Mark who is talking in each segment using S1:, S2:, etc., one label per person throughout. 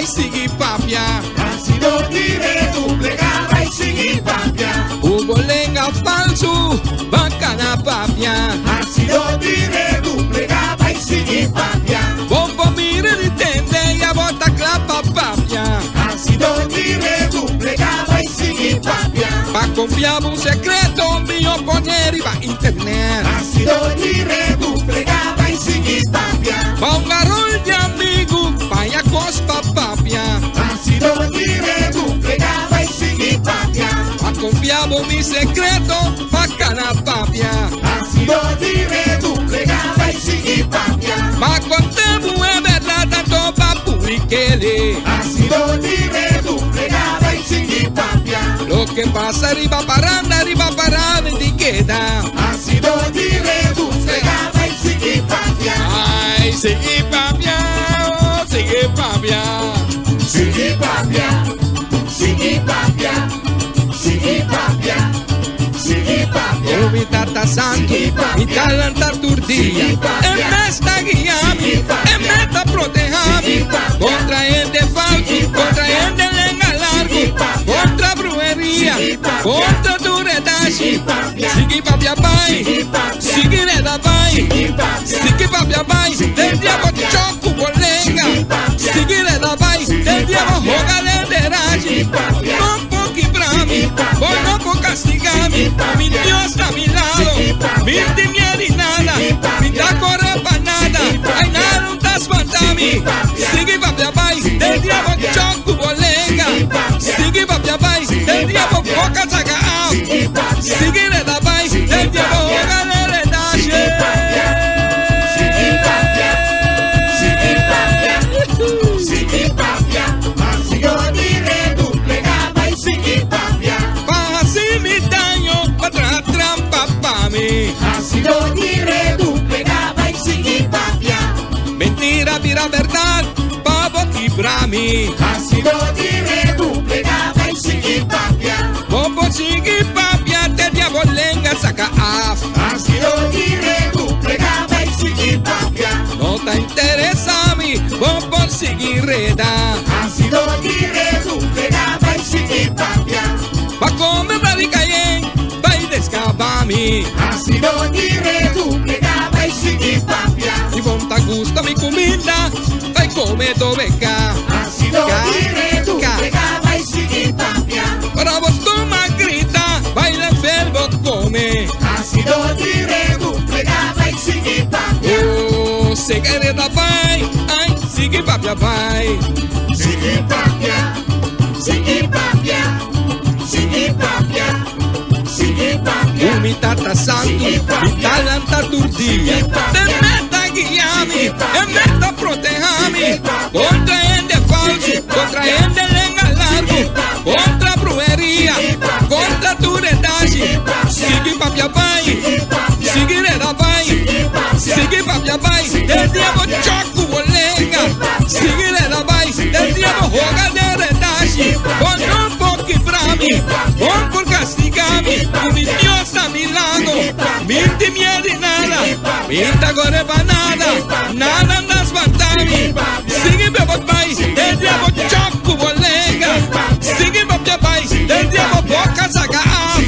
S1: vai seguir papia.
S2: Ácido dire duplega vai seguir papia.
S1: O bolenga falso, bacana papia.
S2: Ácido dire duplega vai seguir papia.
S1: Bombo mire di tende e a volta clapa papia.
S2: Ácido dire duplega vai seguir papia.
S1: Pa confiar un secreto mio poneri va internet.
S2: Ácido dire duplega vai seguir papia.
S1: Pa un garrón de amigo, vaya cospa papia.
S2: Ácido dire duplega vai seguir papia.
S1: Pa confiar mi secreto, bacana papia.
S2: Ácido dire duplega vai seguir papia.
S1: Pa contemos é verdade, tanto pa publiquele.
S2: Ácido dire duplega vai seguir papia.
S1: Lo que pasa arriba paranda, arriba parada y queda.
S2: Ácido dire duplega vai seguir papia.
S1: Ay, sigue papia, oh, sigue papia.
S2: Seguir papia. Seguir papia. Seguir papia. Seguir papia.
S1: Oh, mi tata santo, mi talanta turdia. En me está guiando, en me está protegiendo. Contra el de falso, contra el de lenga largo. Contra brujería, contra duredade. Sigue papia pai, sigue reda pai. Sigue papia pai, del diabo choco bolenga. Sigue reda pai, del diabo joga lenderagem. No pouco pra mim, por não por castigar-me. Mi Deus está a mi lado, mi dinheiro e nada. Me dá correr pra nada, ai nada não tá espantando-me. Sigue papia pai, del diabo choco bolenga. Sigue papia pai, del diabo boca zaga out. Sigue reda pai, del diabo joga lenderagem.
S2: Seguir papia. Seguir papia. Seguir papia. Ácido dire duplega vai seguir papia.
S1: Assim me danho pra trampa pra mim.
S2: Ácido dire duplega vai seguir papia.
S1: Mentira vira verdade, pavo aqui pra mim.
S2: Ácido dire duplega vai seguir papia.
S1: Bombo sigue papia, te diabolenga saca af.
S2: Ácido dire duplega vai seguir papia.
S1: Não tá interessa a mim, bombo sigue reda.
S2: Ácido dire duplega vai seguir papia.
S1: Pa comer radicaien, vai descavar-me.
S2: Ácido dire duplega vai seguir papia.
S1: Se vonta gusta mi comida, vai comer do beca.
S2: Ácido dire duplega vai seguir papia.
S1: Para vos toma grita, vai le fervo come.
S2: Ácido dire duplega vai seguir papia.
S1: Oh, segredo da pai, ai, sigue papia vai.
S2: Seguir papia. Seguir papia. Seguir papia. Seguir papia.
S1: Mi tata santo, mi talanta turdia. Te meta guiame, te meta protegame. Contra el de falso, contra el de lenga largo. Contra brujería, contra duredade. Sigue papia pai, sigue reda pai. Sigue papia pai, del diabo choco bolenga. Sigue reda pai, del diabo joga deredade. Con un pouco pra mim, bom por castigar-me. Mi Deus está a mi lado, mente miedo e nada. Mente agora é pra nada, nada anda espantar-me. Sigue meu pai, del diabo choco bolenga. Sigue meu pai, del diabo boca zaga af.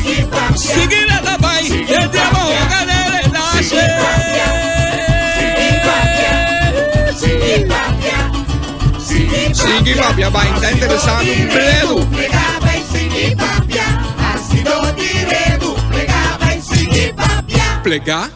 S1: Sigue reda pai, del diabo joga deredade. Sigue papia, vai, tá interessado um pledo.
S2: Duplega vai seguir papia. Ácido dire duplega vai seguir papia.
S1: Plegar?